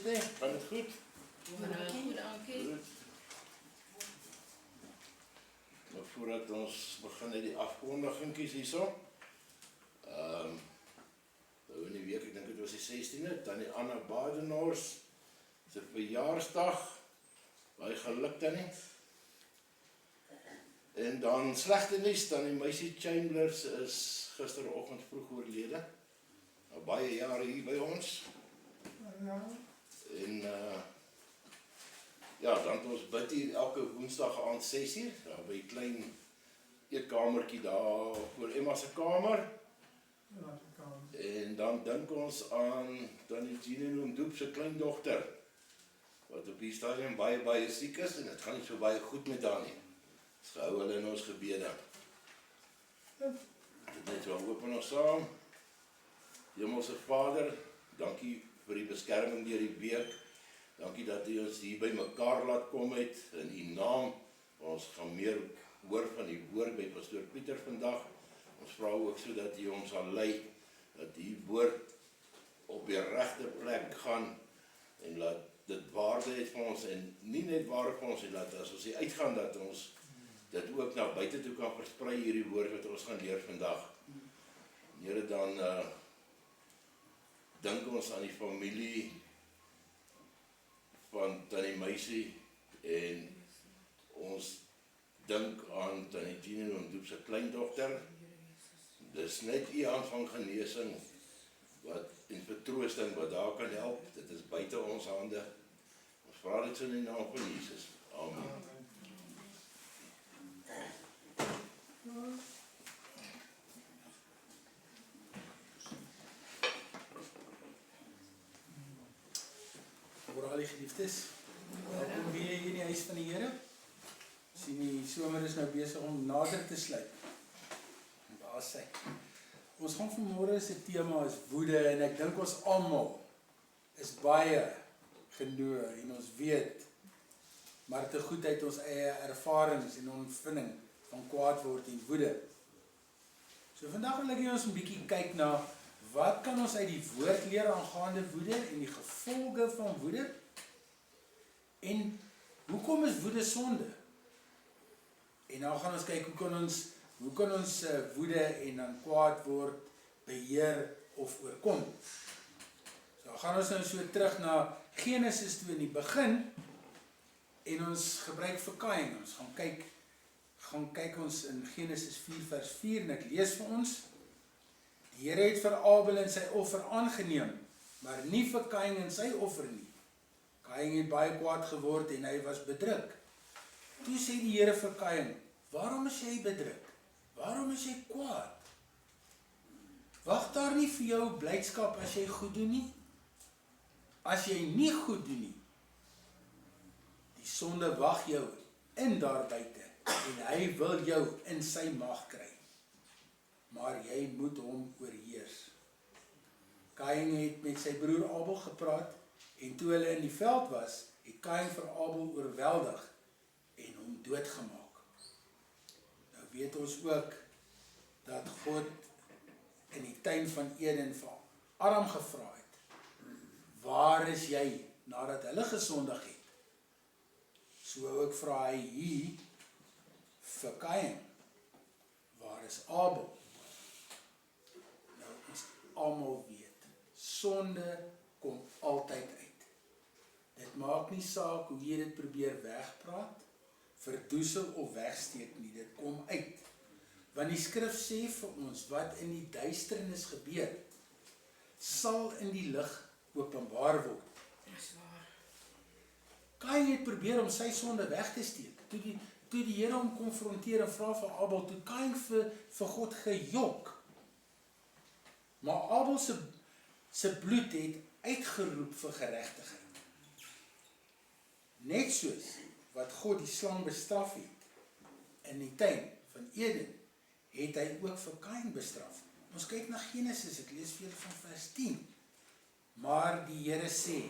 Geliefde, gaan het goed? Goed, dankie. Goed. Maar voordat ons begin met die afkondigingkies hierso. Nou in die week, ek dink dit was die 16e, Tannie Anna Badenhorst se verjaarsdag. Baie geluk Tannie. En dan slegte nuus, Tannie Meisie Chambers is gisteroggend vroeg oorlede. Nou baie jare hier by ons. En ja, dan ons bid hier elke woensdag aand 6:00, daar by 'n klein eetkamertjie daar voor Emma se kamer. En dan dink ons aan Tannie Jeanine Ndloop se kleindogter, wat op die stadium baie siek is en dit gaan nie so baie goed met haar nie. Ons gehou hulle in ons gebede. Dit net so open ons saam. Hemelse Vader, dankie vir die beskerming deur die week. Dankie dat U ons hier by mekaar laat kom het in U naam. Ons gaan meer hoor van die woord by Pastoor Pieter vandag. Ons vra ook sodat U ons sal lei, dat die woord op die regte plek gaan en laat dit waarde het vir ons en nie net waarde vir ons en laat as ons hier uitgaan dat ons dit ook na buite toe kan versprei hierdie woord wat ons gaan leer vandag. Here, dan dink ons aan die familie van Tannie Meisie en ons dink aan Tannie Jeanine Ndloop se kleindogter. Dis net U hand van genesing wat en vertroosting wat daar kan help. Dit is buite ons hande. Ons vra dit in die naam van Jesus. Amen. Voor al die geliefdes, welkom weer hier in die huis van die Here. Sien die somer is nou besig om nader te sluit. Daar sê. Ons gaan vanmôre se tema is woede en ek dink ons almal is baie genoeg en ons weet maar te goed uit ons eie ervarings en ondervinding van kwaad word en woede. So vandag wil ek ons 'n bietjie kyk na wat kan ons uit die woord leer aangaande woede en die gevolge van woede? En hoekom is woede sonde? En dan gaan ons kyk hoe kan ons woede en dan kwaad word beheer of oorkom? So gaan ons nou so terug na Genesis toe in die begin en ons gebruik verkaaiing. Ons gaan kyk ons in Genesis 4 vers 4 en ek lees vir ons. Die Here het vir Abel en sy offer aangeneem, maar nie vir Kain en sy offer nie. Kain het baie kwaad geword en hy was bedruk. Toe sê die Here vir Kain, waarom is jy bedruk? Waarom is jy kwaad? Wag daar nie vir jou blydskap as jy goed doen nie? As jy nie goed doen nie, die sonde wag jou in daar buite en hy wil jou in sy mag kry. Maar jy moet hom oorheers. Kain het met sy broer Abel gepraat en toe hulle in die veld was, het Kain vir Abel oorweldig en hom doodgemaak. Nou weet ons ook dat God in die tuin van Eden vir Adam gevra het, waar is jy nadat hulle gesondig het? So ook vra hy hier vir Kain, waar is Abel? Nou ons almal weet, sonde kom altyd uit. Dit maak nie saak hoe jy dit probeer wegpraat, verdoesel of wegsteek nie, dit kom uit. Want die skrif sê vir ons, wat in die duisternis gebeur, sal in die lig openbaar word. Dis waar. Kain het probeer om sy sonde weg te steek. Toe die Here hom konfronteer en vra vir Abel, toe Kain vir God gejok. Maar Abel se bloed het uitgeroep vir geregtigheid. Net soos wat God die slang bestraf het in die tuin van Eden, het hy ook vir Kain bestraf. Ons kyk na Genesis, ek lees vir julle van vers 10. Maar die Here sê,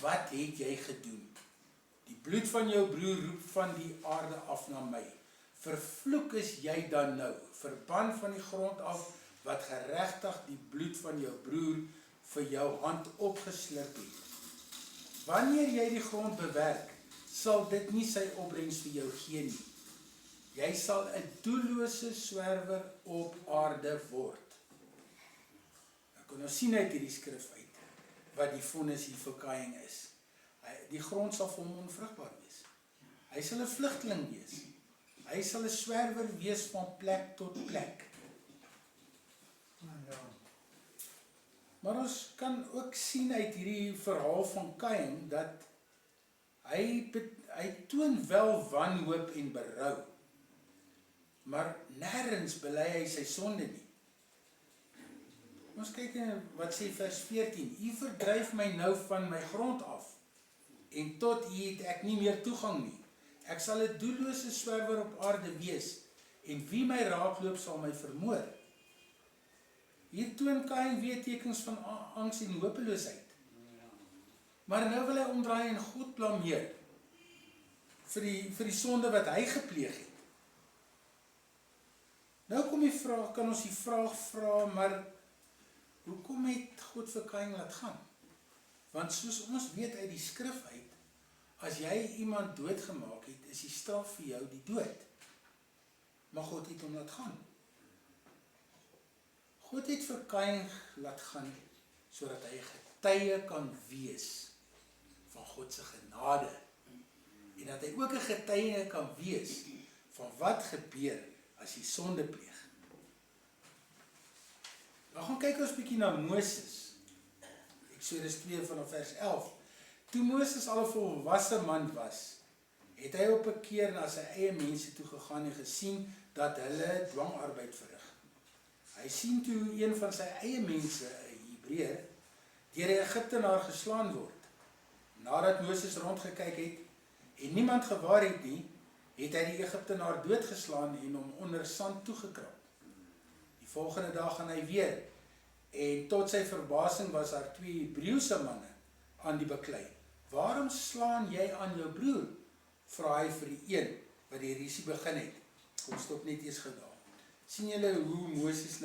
wat het jy gedoen? Die bloed van jou broer roep van die aarde af na my. Vervloek is jy dan nou, verban van die grond af, wat geregtig die bloed van jou broer vir jou hand opgeslurp het. wanneer jy die grond bewerk, sal dit nie sy opbrengs vir jou gee nie. Jy sal 'n doellose swerwer op aarde word. Ek kan nou sien uit hierdie skrif uit, wat die vonnis hier vir Kaïn is. Die grond sal vir hom onvrugbaar wees. Hy sal 'n vlugteling wees. Hy sal 'n swerwer wees van plek tot plek. Maar ons kan ook sien uit hierdie verhaal van Kaïn, dat hy toon wel wanhoop en berou, maar nêrens bely hy sy sonde nie. Ons kyk wat sê vers 14, U verdryf my nou van my grond af, en tot U het ek nie meer toegang nie. Ek sal 'n doellose swerwer op aarde wees, en wie my raakloop sal my vermoor. Hier toon Kaïn weer tekens van angs en hopeloosheid. Maar nou wil hy omdraai en God blameer vir die sonde wat hy gepleeg het. Nou kan ons die vraag vra, maar hoekom het God vir Kaïn laat gaan? Want soos ons weet uit die skrif uit, as jy iemand doodgemaak het, is die straf vir jou die dood. Maar God het hom laat gaan. God het vir Kaïn laat gaan, sodat hy getuie kan wees van God se genade. En dat hy ook 'n getuie kan wees van wat gebeur as jy sonde pleeg. Nou gaan kyk ons 'n bietjie na Moses. Eksodus 2 vanaf vers 11. Toe Moses al 'n volwasse man was, het hy op 'n keer na sy eie mense toe gegaan en gesien dat hulle dwangarbeid verrig. Hy sien toe een van sy eie mense, 'n Hebreër, deur 'n Egiptenaar geslaan word. Nadat Moses rondgekyk het en niemand gewaar het nie, het hy die Egiptenaar doodgeslaan en hom onder sand toegekrap. Die volgende dag gaan hy weer, en tot sy verbasing was daar 2 Hebreëse manne aan die beklei. Waarom slaan jy aan jou broer? Vra hy vir die een wat die rusie begin het. Kom stop net eers gou daar. Sien julle hoe Moses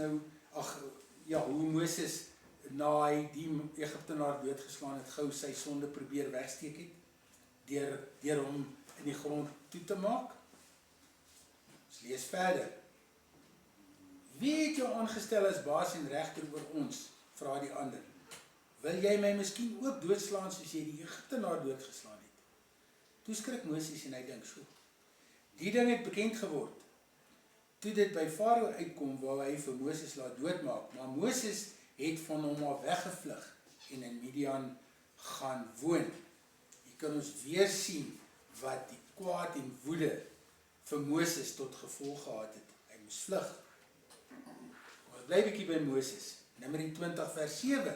hoe Moses na hy die Egiptenaar doodgeslaan het, gou sy sonde probeer wegsteek het, deur hom in die grond toe te maak? Ons lees verder. Wie het jou aangestel as baas en regter oor ons? Vra die ander. Wil jy my miskien ook doodslaan soos jy die Egiptenaar doodgeslaan het? Toe skrik Moses en hy dink so. Die ding het bekend geword. Toe dit by Farao uitkom, wou hy vir Moses laat doodmaak, maar Moses het van hom af weggevlug en in Midian gaan woon. Hier kan ons weer sien wat die kwaad en woede vir Moses tot gevolg gehad het. Hy moes vlug. Ons bly bietjie by Moses. Numeri 20 vers 7.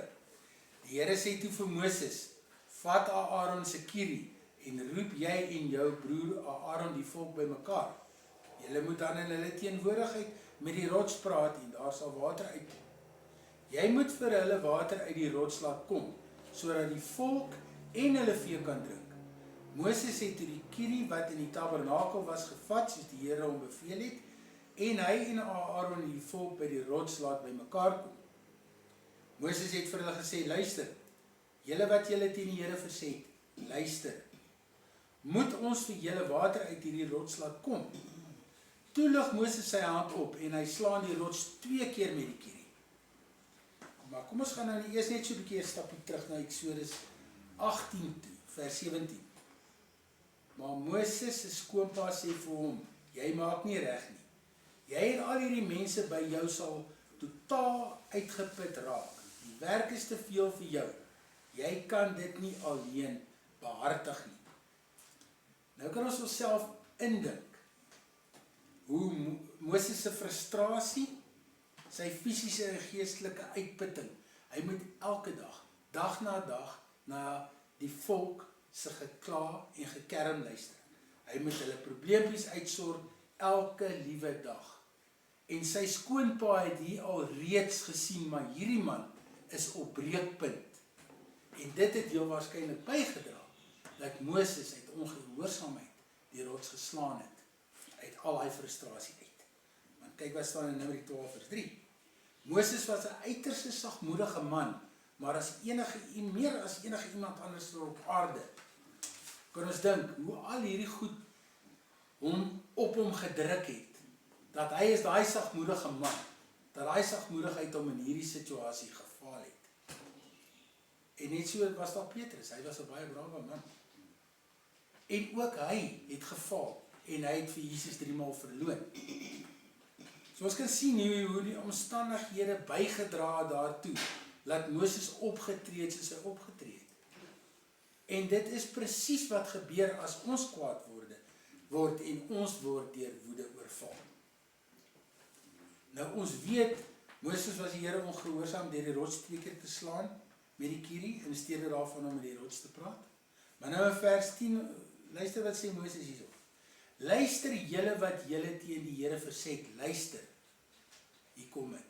Die Here sê toe vir Moses, vat Aaron se kierie en roep jy en jou broer Aaron die volk bymekaar. Julle moet dan in hulle teenwoordigheid met die rots praat en daar sal water uitkom. Jy moet vir hulle water uit die rots laat kom, sodat die volk en hulle vee kan drink. Moses het toe die kierie wat in die tabernakel was gevat, soos die Here hom beveel het, en hy en Aaron die volk by die rots laat bymekaar kom. Moses het vir hulle gesê, luister, julle wat julle teen die Here verset, luister, moet ons vir julle water uit hierdie rots laat kom. Toe lig Moses sy hand op en hy slaan die rots 2 keer met die kierie. Maar kom ons gaan nou eers net so 'n bietjie 'n stapie terug na Eksodus 18 vers 17. Maar Moses se skoonpa sê vir hom, jy maak nie reg nie. Jy en al hierdie mense by jou sal totaal uitgeput raak. Die werk is te veel vir jou. Jy kan dit nie alleen behartig nie. Nou kan ons onsself indink hoe Moses se frustrasie, sy fisiese en geestelike uitputting, hy moet elke dag na dag, na die volk se gekla en gekerm luister. Hy moet hulle probleempies uitsorg elke liewe dag. En sy skoonpa het hier al reeds gesien, maar hierdie man is op breekpunt. En dit het heel waarskynlik bygedra dat Moses uit ongehoorsaamheid die rots geslaan het, uit al hy frustrasie uit. Want kyk wat staan in Numeri 12 vers 3. Moses was 'n uiterste sagmoedige man, maar meer as enige iemand anders op aarde, kan ons dink, hoe al hierdie goed op hom gedruk het, dat hy is daai sagmoedige man, dat daai sagmoedigheid hom in hierdie situasie gefaal het. En net so was daar Petrus, hy was 'n baie brawe man. En ook hy het gefaal, en hy het vir Jesus 3 maal verloon. So ons kan sien hoe die omstandighede bygedra daartoe, dat Moses opgetree het soos hy opgetree het. En dit is presies wat gebeur as ons kwaad word en ons word deur woede oorval. Nou ons weet, Moses was die Here ongehoorsaam deur die rots 2 keer te slaan met die kierie, in steede daarvan om met die rots te praat. Maar nou in vers 10, luister wat sê Moses hierop. Luister julle wat julle teen die Here verset, luister, hier kom het,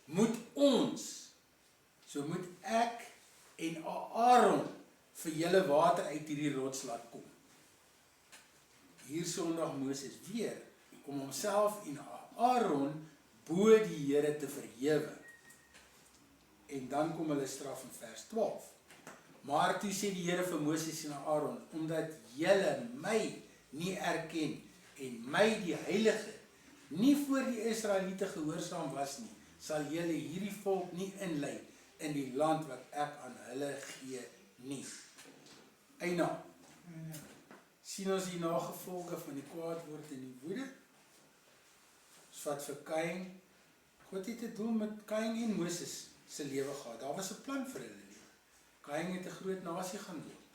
moet ons, so moet ek en Aaron vir julle water uit hierdie rots laat kom. Hier sondig Moses weer, om homself en Aaron bo die Here te verhewe. En dan kom hulle straf in vers 12. Maar toe sê die Here vir Moses en Aaron, omdat julle my nie erken en my die Heilige nie voor die Israeliete gehoorsaam was nie, sal julle hierdie volk nie inlei in die land wat ek aan hulle gee nie. Eina, sien ons die nagevolge van die kwaadword en die woede? Ons vat vir Kain. God het 'n doel met Kain en Moses se lewe gehad. Daar was 'n plan vir hulle lewe. Kain het 'n groot nasie gaan word.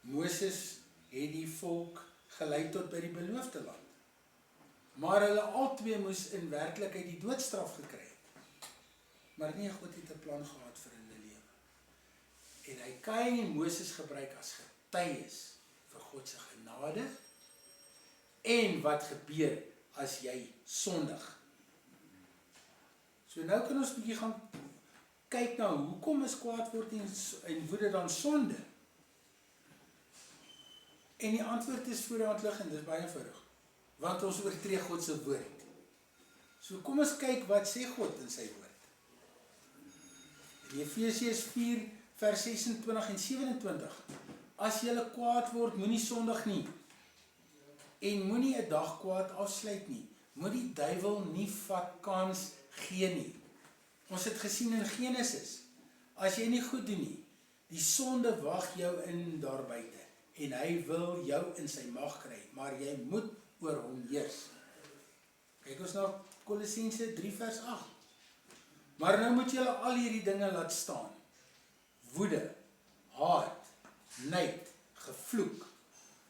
Moses het die volk gelei tot by die beloofde land. Maar hulle albei moes in werklikheid die doodstraf gekry het. Maar nee, God het 'n plan gehad vir hulle lewe. En hy Kain en Moses gebruik as getuies vir God se genade en wat gebeur as jy sondig. So nou kan ons 'n bietjie gaan kyk na hoekom is kwaadword en woede dan sonde? En die antwoord is voor die hand liggend, dis baie eenvoudig. Want ons oortree God se woord. So kom ons kyk wat sê God in sy woord. In Efesiërs 4 vers 26 en 27. As julle kwaad word, moenie sondig nie. En moenie 'n dag kwaad afsluit nie. Moet die duiwel nie vat kans gee nie. Ons het gesien in Genesis, as jy nie goed doen nie, die sonde wag jou in daar buite, en hy wil jou in sy mag kry, maar jy moet oor hom heers. Kyk ons na Kolossense 3 vers 8. Maar nou moet julle al hierdie dinge laat staan. Woede, haat, nyd, gevloek,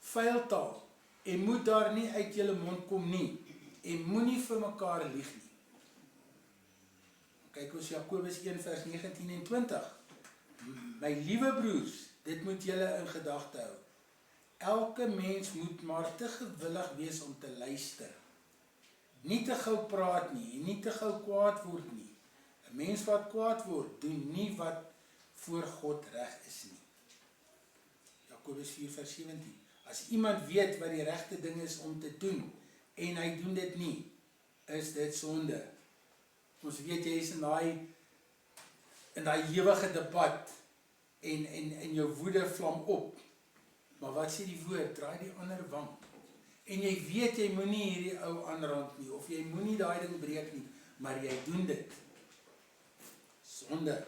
vuil taal, en moet daar nie uit julle mond kom nie, en moenie vir mekaar lieg nie. Kyk ons Jakobus 1 vers 19 en 20. My liewe broers, dit moet julle in gedagte hou. Elke mens moet maar te gewillig wees om te luister. Nie te gou praat nie, en nie te gou kwaad word nie. 'n Mens wat kwaad word, doen nie wat voor God reg is nie. Jakobus 4 vers 17. As iemand weet wat die regte ding is om te doen, en hy doen dit nie, is dit sonde. Ons weet jy is in daai ewige debat, en jou woede vlam op. Maar wat sê die woord? Draai die ander wang. En jy weet jy moenie hierdie ou aanrand nie, of jy moenie daai ding breek nie, maar jy doen dit. Sonde.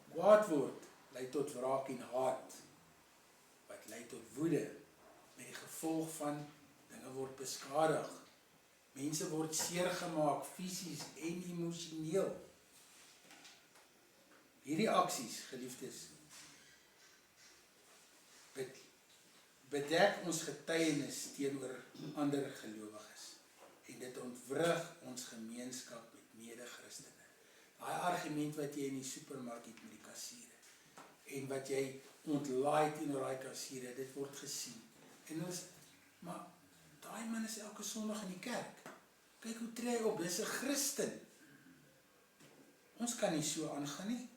Kwaad word lei tot wraak en haat, wat lei tot woede, met die gevolg van dinge word beskadig. Mense word seer gemaak, fisies en emosioneel. Hierdie aksies, geliefdes, bedek ons getuienis teenoor ander gelowiges, en dit ontwrig ons gemeenskap met mede-Christene. Daai argument wat jy in die supermark het met die kassiere, en wat jy ontlaai teenoor daai kassiere, dit word gesien. En ons, maar daai man is elke Sondag in die kerk. Kyk hoe tree hy op, dis 'n Christen. Ons kan nie so aangaan nie.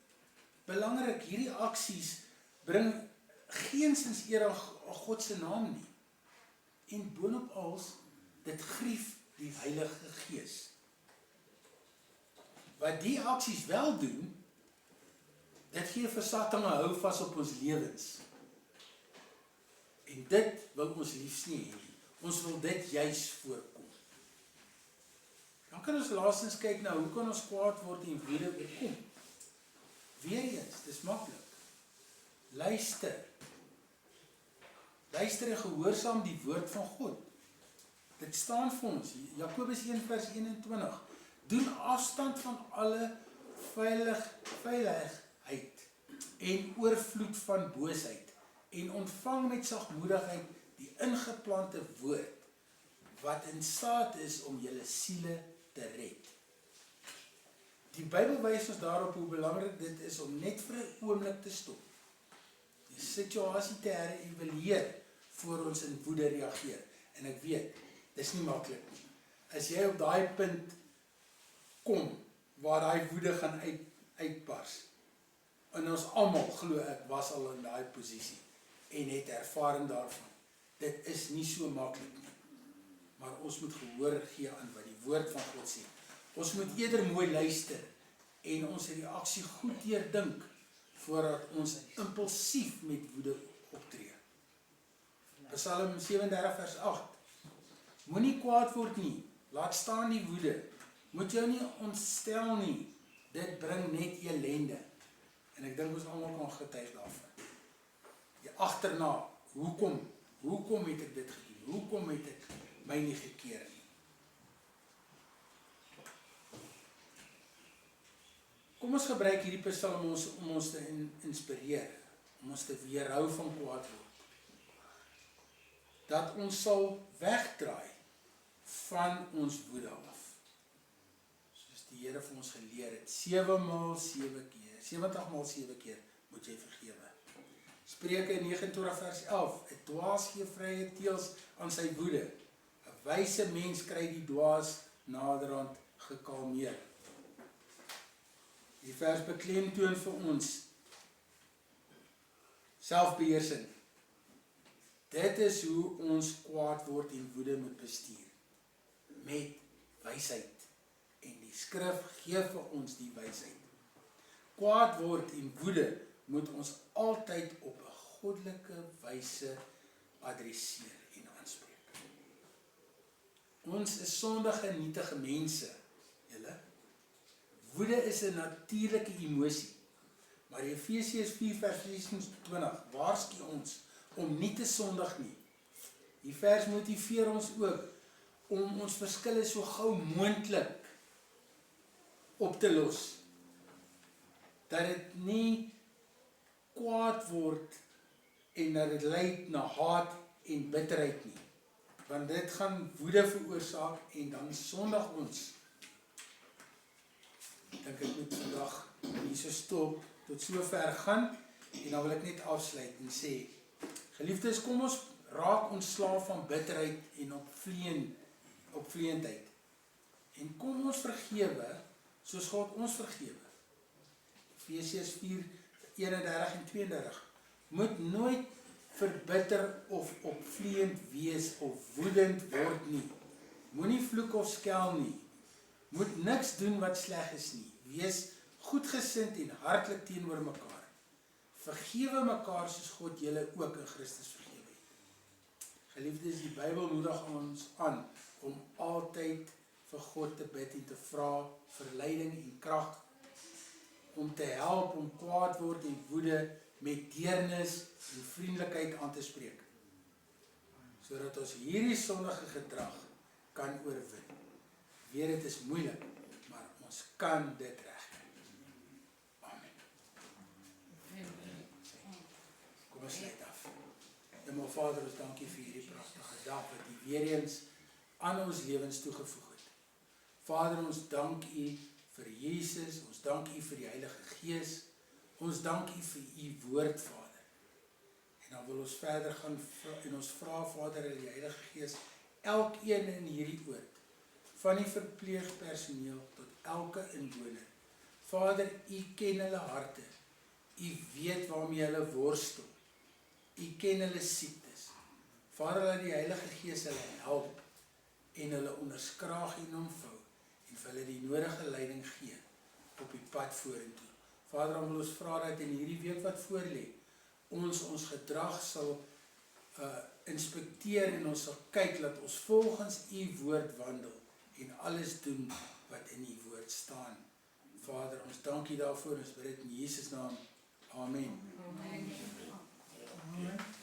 Belangrik, hierdie aksies bring geensins eer aan God se naam nie. En boonop alles, dit grief die Heilige Gees. Wat die aksies wel doen, Dit gee versatting 'n houvas op ons lewens. En dit wil ons liefs nie hê nie. Ons wil dit juis voorkom. Dan kan ons laastens kyk na hoe kan ons kwaad word en woede oorkom. Weereens, dis maklik. Luister en gehoorsaam die woord van God. Dit staan vir ons, Jakobus 1 vers 21. Doen afstand van alle veiligheid en oorvloed van boosheid en ontvang met sagmoedigheid die ingeplante woord wat in staat is om julle siele te red. Die Bybel wys ons daarop hoe belangrik dit is om net vir 'n oomblik te stop. Die situasie te herevalueer voor ons in woede reageer. En ek weet, dis nie maklik nie. As jy op daai punt kom waar daai woede gaan uitbars. En ons almal glo ek was al in daai posisie en het ervaring daarvan. Dit is nie so maklik nie. Maar ons moet gehoor gee aan wat die woord van God sê. Ons moet eerder mooi luister en ons reaksie goed deurdink voordat ons impulsief met woede optree. Psalm 37 vers 8. Moenie kwaad word nie, laat staan die woede. Moet jou nie ontstel nie, dit bring net ellende. En ek dink ons almal kan getuig daarvan. Jy agterna, hoekom het ek dit gedoen? Hoekom het ek my nie gekeer nie? Kom ons gebruik hierdie psalm om ons te inspireer, om ons te weerhou van kwaad word. Dat ons sal wegdraai van ons woede af. Soos die Here vir ons geleer het, 70 maal 7 keer moet jy vergewe. Spreuke 29 vers 11, 'n dwaas gee vrye teels aan sy woede. 'n Wyse mens kry die dwaas naderhand gekalmeer. Die vers beklemtoon vir ons selfbeheersing. Dit is hoe ons kwaad word en woede moet bestuur. Met wysheid. En die skrif gee vir ons die wysheid. Kwaad word en woede moet ons altyd op 'n goddelike wyse adresseer en aanspreek. Ons is sondige, nietige mense. Julle? Woede is 'n natuurlike emosie. Maar Efesiërs 4 vers 26 waarsku ons om nie te sondig nie. Die vers motiveer ons ook om ons verskille so gou moontlik op te los. Dat dit nie kwaad word en dat dit lei na haat en bitterheid nie. Want dit gaan woede veroorsaak en dan sondig ons. Ek dink ek moet vandag hier so stop, tot so ver gaan en dan wil ek net afsluit en sê, geliefdes, kom ons raak ontslaaf van bitterheid en opvleendheid. En kom ons vergewe soos God ons vergewe. Efesiërs 4, 31 en 32. Moet nooit verbitter of opvleend wees of woedend word nie. Moenie vloek of skel nie. Moet niks doen wat sleg is nie. Wees goedgesind en hartlik teenoor mekaar. Vergewe mekaar soos God julle ook in Christus vergewe het. Geliefdes, die Bybel moedig ons aan om altyd vir God te bid en te vra vir leiding en krag om te help om kwaad word en woede met deernis en vriendelikheid aan te spreek. Sodat ons hierdie sondige gedrag kan oorwin. Weet dit is moeilik, maar ons kan dit regkry. Amen. Kom ons sluit af. Hemel Vader, ons dankie vir hierdie pragtige dag wat U weer eens aan ons lewens toegevoeg het. Vader, ons dank U vir Jesus, ons dank U vir die Heilige Gees, ons dank U vir U woord, Vader. En dan wil ons verder gaan en ons vra, Vader, in die Heilige Gees, elkeen in hierdie oord, van die verpleegpersoneel tot elke inwoner. Vader, U ken hulle harte, U weet waarmee hulle worstel, U ken hulle siektes. Vader, laat die Heilige Gees hulle help en hulle onderskraag en omvou en vir hulle die nodige leiding gee op die pad vorentoe. Vader, wil ons vra dat in hierdie week wat voorlê, ons gedrag sal inspekteer en ons sal kyk dat ons volgens u woord wandel en alles doen wat in u woord staan. Vader, ons dank u daarvoor, ons bid dit in Jesus naam. Amen. Amen. Amen.